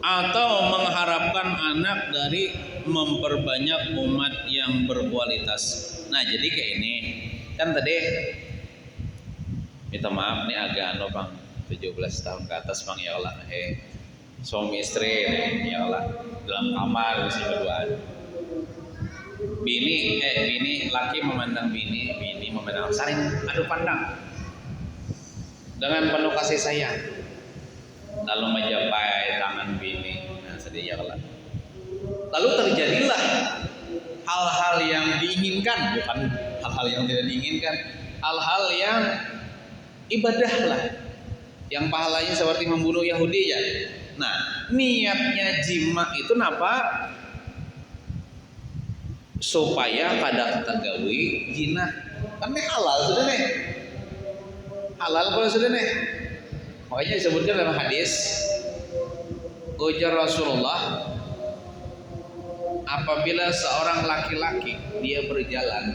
Atau mengharapkan anak dari memperbanyak umat yang berkualitas. Nah, jadi kayak ini kan tadi minta maaf nih agak Bang 17 tahun ke atas Bang ya Allah. Suami istri nih ya Allah dalam kamar bisa berduaan. Bini laki memandang bini memandang, saling adu pandang dengan penuh kasih sayang, lalu menjapai tangan bini. Nah, sedih ya Allah. Lalu terjadilah hal-hal yang diinginkan, bukan hal-hal yang tidak diinginkan, hal-hal yang ibadah lah, yang pahalanya seperti membunuh Yahudi ya. Nah, niatnya jima itu napa? Supaya kada tagawi jinah. Kan ini halal sudah nih. Halal kalau sudah nih. Makanya disebutkan dalam hadis, ujar Rasulullah, apabila seorang laki-laki dia berjalan,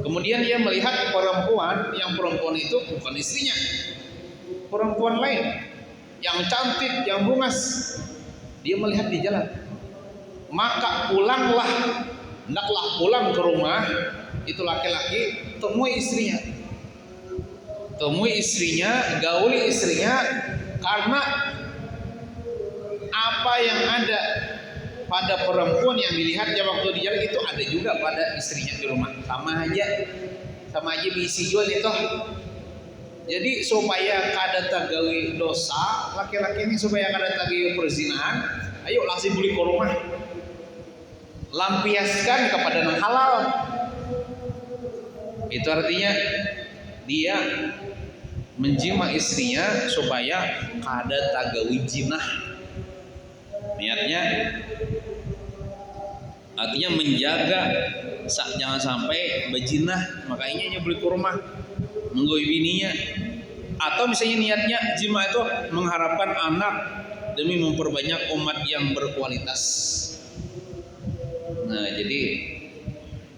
kemudian dia melihat perempuan, yang perempuan itu bukan istrinya, perempuan lain yang cantik, yang bungas, dia melihat di jalan, maka pulanglah, hendaklah pulang ke rumah itu laki-laki, temui istrinya, gauli istrinya, karena apa yang ada pada perempuan yang dilihatnya waktu di jalan itu ada juga pada istrinya di rumah, sama aja bisi jual itu. Jadi supaya kada tagawi dosa laki-laki ini, supaya kada tagawi perzinahan, ayo langsung beli ke rumah, lampiaskan kepada yang halal. Itu artinya dia menjima istrinya supaya kada tagawi jinah. Niatnya artinya menjaga jangan sampai bejinah, makanya beli ke rumah menggoi bininya. Atau misalnya niatnya jima itu mengharapkan anak demi memperbanyak umat yang berkualitas. Nah, jadi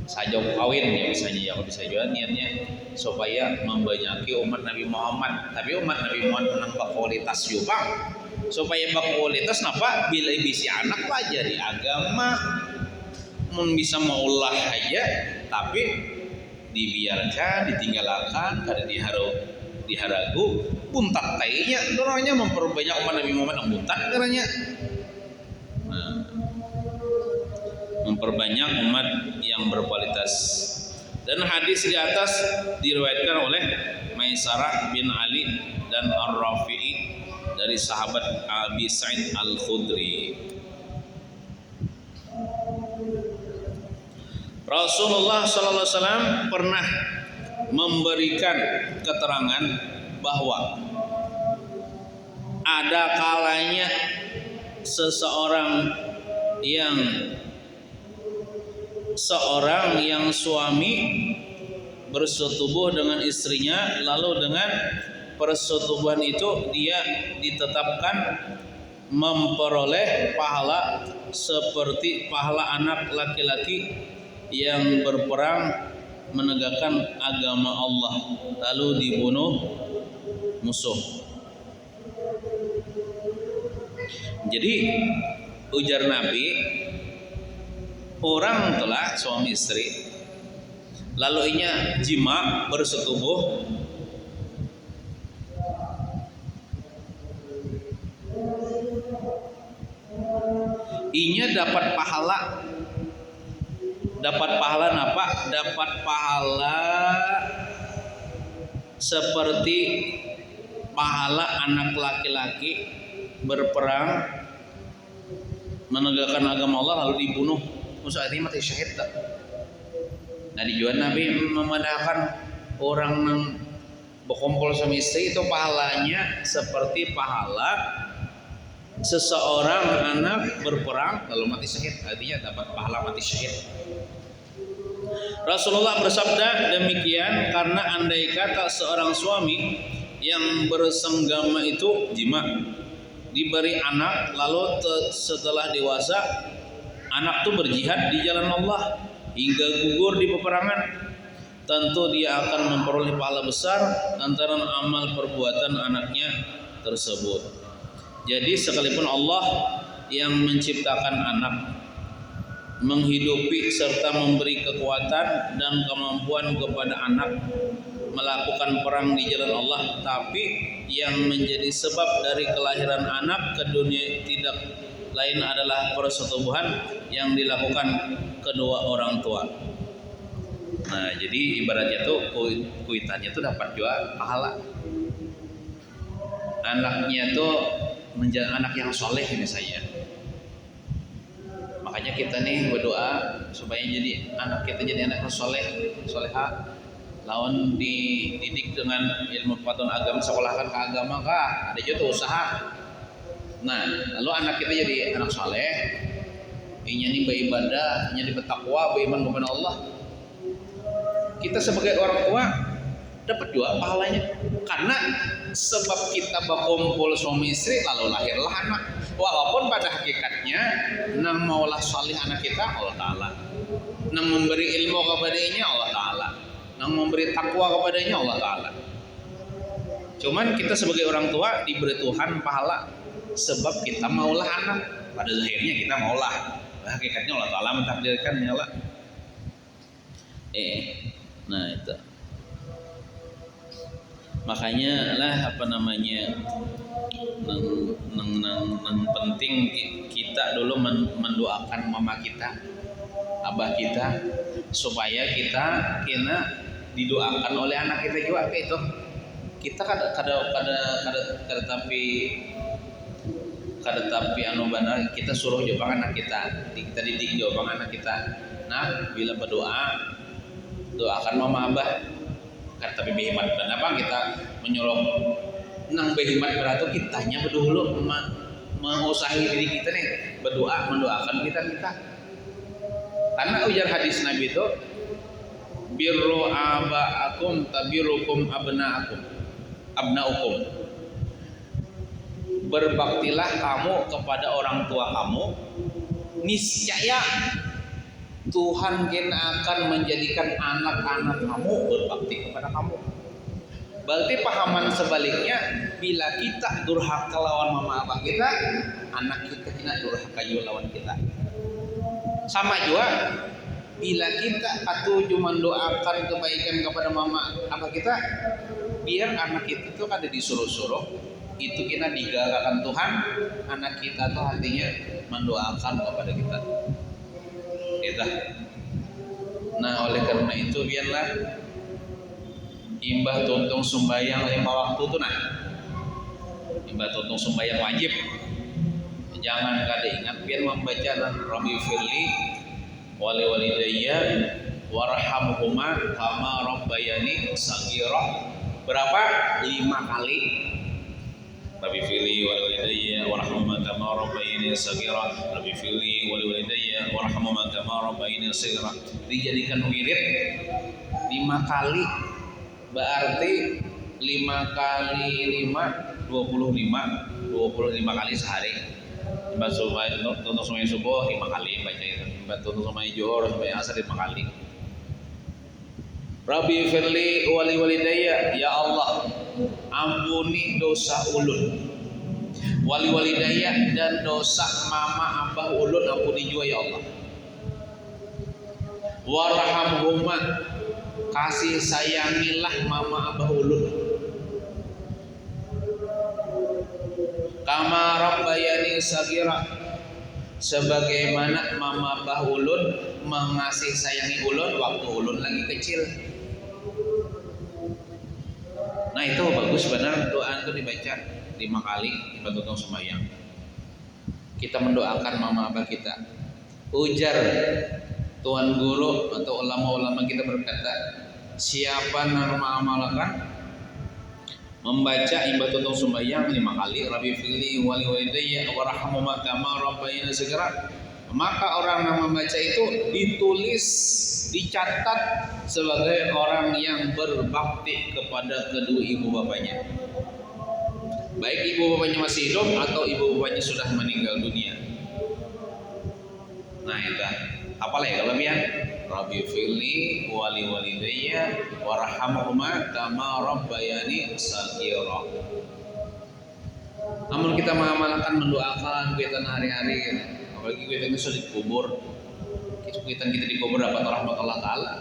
saja kawin ya misalnya, ya bisa juga niatnya supaya membanyaki umat Nabi Muhammad. Tapi umat Nabi Muhammad menambah kualitas juga, supaya berkualitas napa? Bila bisi anak lah jadi agama, bisa maulah aja, tapi dibiarkan, ditinggalkan, kada diharagu, buntat tainya, dorongnya memperbanyak umat Nabi Muhammad yang buntat karanya. Nah, memperbanyak umat yang berkualitas. Dan hadis di atas diriwayatkan oleh Maisarah bin Ali dan Ar-Rafi'i dari sahabat Abi Sa'id Al-Khudri. Rasulullah SAW pernah memberikan keterangan bahwa ada kalanya seorang yang suami bersetubuh dengan istrinya, lalu dengan persetubuhan itu dia ditetapkan memperoleh pahala seperti pahala anak laki-laki yang berperang menegakkan agama Allah lalu dibunuh musuh. Jadi ujar Nabi, orang telah suami istri lalu inya jima bersetubuh, inya dapat pahala apa? Dapat pahala seperti pahala anak laki-laki berperang menegakkan agama Allah lalu dibunuh musuh, artinya mati syahid tak. Nah, dijual Nabi memandangkan orang yang berkumpul suami istri itu pahalanya seperti pahala seseorang anak berperang lalu mati syahid, artinya dapat pahala mati syahid. Rasulullah bersabda demikian karena andai kata seorang suami yang bersenggama itu jima diberi anak lalu setelah dewasa anak itu berjihad di jalan Allah hingga gugur di peperangan, tentu dia akan memperoleh pahala besar antara amal perbuatan anaknya tersebut. Jadi sekalipun Allah yang menciptakan anak, menghidupi serta memberi kekuatan dan kemampuan kepada anak melakukan perang di jalan Allah, tapi yang menjadi sebab dari kelahiran anak ke dunia tidak lain adalah persetubuhan yang dilakukan kedua orang tua. Nah, jadi ibaratnya tuh kuitannya tuh dapat juga pahala. Anaknya tuh menjadi anak yang soleh misalnya. Makanya kita nih berdoa supaya jadi anak kita jadi anak yang soleh, soleha. Lawan dididik dengan ilmu pengetahuan agama, sekolahkan ke agama kah? Ada juga usaha. Nah, lalu anak kita jadi anak soleh, inya nih beribadah, inya nih bertakwa, beriman kepada Allah. Kita sebagai orang tua dapat juga pahalanya, karena sebab kita berkumpul suami istri lalu lahirlah anak. Walaupun pada hakikatnya nang maulah salih anak kita Allah Ta'ala, nang memberi ilmu kepadanya Allah Ta'ala, nang memberi takwa kepadanya Allah Ta'ala. Cuman kita sebagai orang tua diberi Tuhan pahala sebab kita maulah anak. Pada zahirnya kita maulah, hakikatnya Allah Ta'ala mentakdirkan nyala. Nah itu. Makanya lah apa namanya nang penting kita dulu mendoakan mama kita, abah kita, supaya kita didoakan oleh anak kita juga kayak itu. Kita tapi anu benar kita suruh jawab anak kita didik jawab anak kita. Nah, bila berdoa doakan mama abah. Tapi behimat dan apa kita menyuruh nang behimat berarti kitanya berdulu mengusahi diri kita nih berdoa mendoakan kita karena ujar hadis Nabi itu birru abaakum tabirukum abnaukum, berbaktilah kamu kepada orang tua kamu, niscaya Tuhan akan menjadikan anak-anak kamu berbakti kepada kamu. Berarti pahaman sebaliknya, bila kita durhaka lawan mama abah kita, anak kita kena durhaka juga lawan kita. Sama juga, bila kita cuma doakan kebaikan kepada mama abah kita, biar anak kita itu ada disuruh-suruh, itu kita digalakkan Tuhan, anak kita tuh hatinya mendoakan kepada kita. Nah, oleh karena itu biarlah imbah tuntung sembahyang 5 waktu tuh nah. Imbah tuntung sembahyang wajib. Jangan kada ingat biar membaca Rabbi firli wali walidayya warhamhuma kama rabbayani saghira. Berapa? 5 kali. Rabbi fili wali walidayya warhamhuma kama rabbayani saghira. Rabbi fili wali walidayya warhamhuma kama rabbayani saghira. Dijadikan wirid 5 kali. Berarti 5 kali 5 25 kali sehari. Untuk semuanya subuh 5 kali baca itu. Untuk semuanya zuhur sampai asar 5 kali. Rabbi firli wali walidayya, ya Allah ampuni dosa ulun, wali walidayya dan dosa mama abah ulun ampuni juga ya Allah. Warhamhuma, kasih sayangilah mama abah ulun, kama rabbayani saghira, sebagaimana mama abah ulun mengasih sayangi ulun waktu ulun lagi kecil. Nah itu bagus benar doa itu dibaca 5 kali dibantu sembahyang. Kita mendoakan mama abah kita. Ujar Tuan Guru atau ulama-ulama kita berkata, siapa yang mengamalkan membaca ibadah sembahyang 5 kali, Rabbi fili wali walidayya warhamhuma kama rabbayana shighra, maka orang yang membaca itu ditulis, dicatat sebagai orang yang berbakti kepada kedua ibu bapaknya, baik ibu bapaknya masih hidup atau ibu bapaknya sudah meninggal dunia. Nah itu apalah ya kelebihan Rabbi fili wali walidayya warhamhuma kama rabbayani shaghira. Namun kita mengamalkan, mendoakan kegiatan hari-hari, apalagi kegiatan itu sudah dikubur, kegiatan kita dikubur dapat rahmat Allah Ta'ala,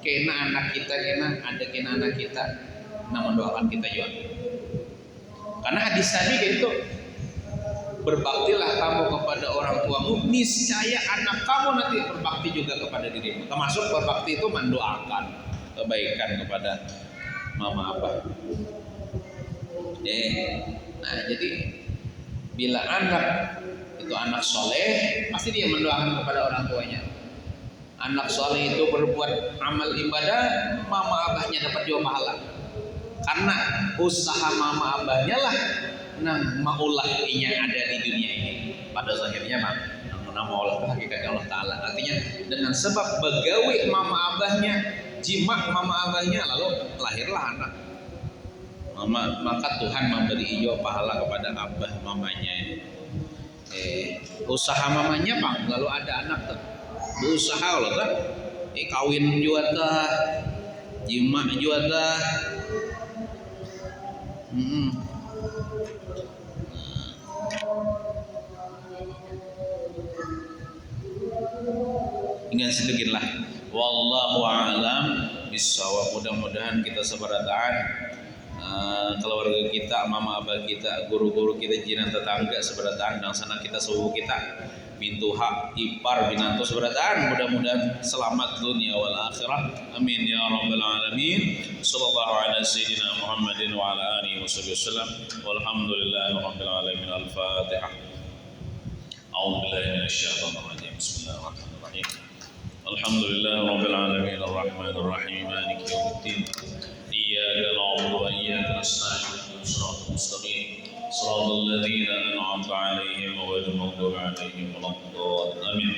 kena anak kita, kena anak kita, nah mendoakan kita juga. Karena hadis Nabi gitu, berbaktilah kamu kepada orang tuamu, niscaya anak kamu nanti berbakti juga kepada dirimu. Termasuk berbakti itu mendoakan kebaikan kepada mama abah. Nah jadi bila anak itu anak soleh, pasti dia mendoakan kepada orang tuanya. Anak soleh itu berbuat amal ibadah, mama abahnya dapat juga pahala. Karena usaha mama abahnya lah nang maulahnya ada di dunia ini. Pada akhirnya nama Allah itu hakikatnya Allah Ta'ala. Artinya dengan sebab begawi mama abahnya, jimat mama abahnya, lalu lahirlah anak. Maka Tuhan memberi hijau pahala kepada abah mamanya ini. Usaha mamanya bang, lalu ada anak tuh berusaha loh kan, kawin juga tah, jimat juga tah. Ingat sedikit lah. Wallahu a'lam bishawab. Mudah-mudahan kita seberataan, keluarga kita, mama abah kita, guru-guru kita, jiran tetangga seberataan, dan sana kita sepupu kita, bintu hak, ipar, binantu seberataan. Mudah-mudahan selamat dunia wal akhirah. Amin ya rabbal alamin. Sallallahu ala sayyidina Muhammadin wa ala alihi wasallam. Walhamdulillahi rabbil alamin. Al-Fatihah. A'udzu billahi minasyaitonir rajim. Bismillahirrahmanirrahim. Alhamdulillahi rabbil alamin. Arrahmanir rahim. Maliki yaumiddin. إياك نعبد وإياك نستعين صراط المستقيم صراط الذين أنعمت عليهم غير المغضوب عليهم ولا الضالين آمين.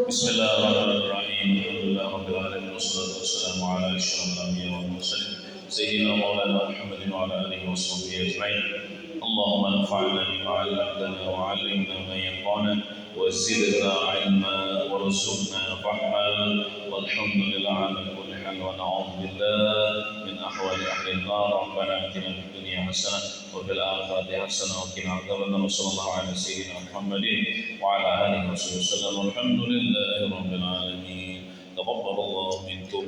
بسم الله الرحمن الرحيم. الحمد لله رب العالمين والصلاة والسلام على أشرف الأنبياء والمرسلين سيدنا مولانا محمد وعلى آله وصحبه أجمعين. اللهم انفعنا بما علمتنا وعلمنا ما ينفعنا وزدنا علما وارزقنا فهما والحمد لله على كل حال ونعوذ بالله من أحوال أهل النار. ربنا آتنا في الدنيا حسنة وفي الآخرة حسنة وقنا عذاب النار. وصلى الله على سيدنا محمد وعلى آله وصحبه وسلم والحمد لله رب العالمين. تقبل الله منكم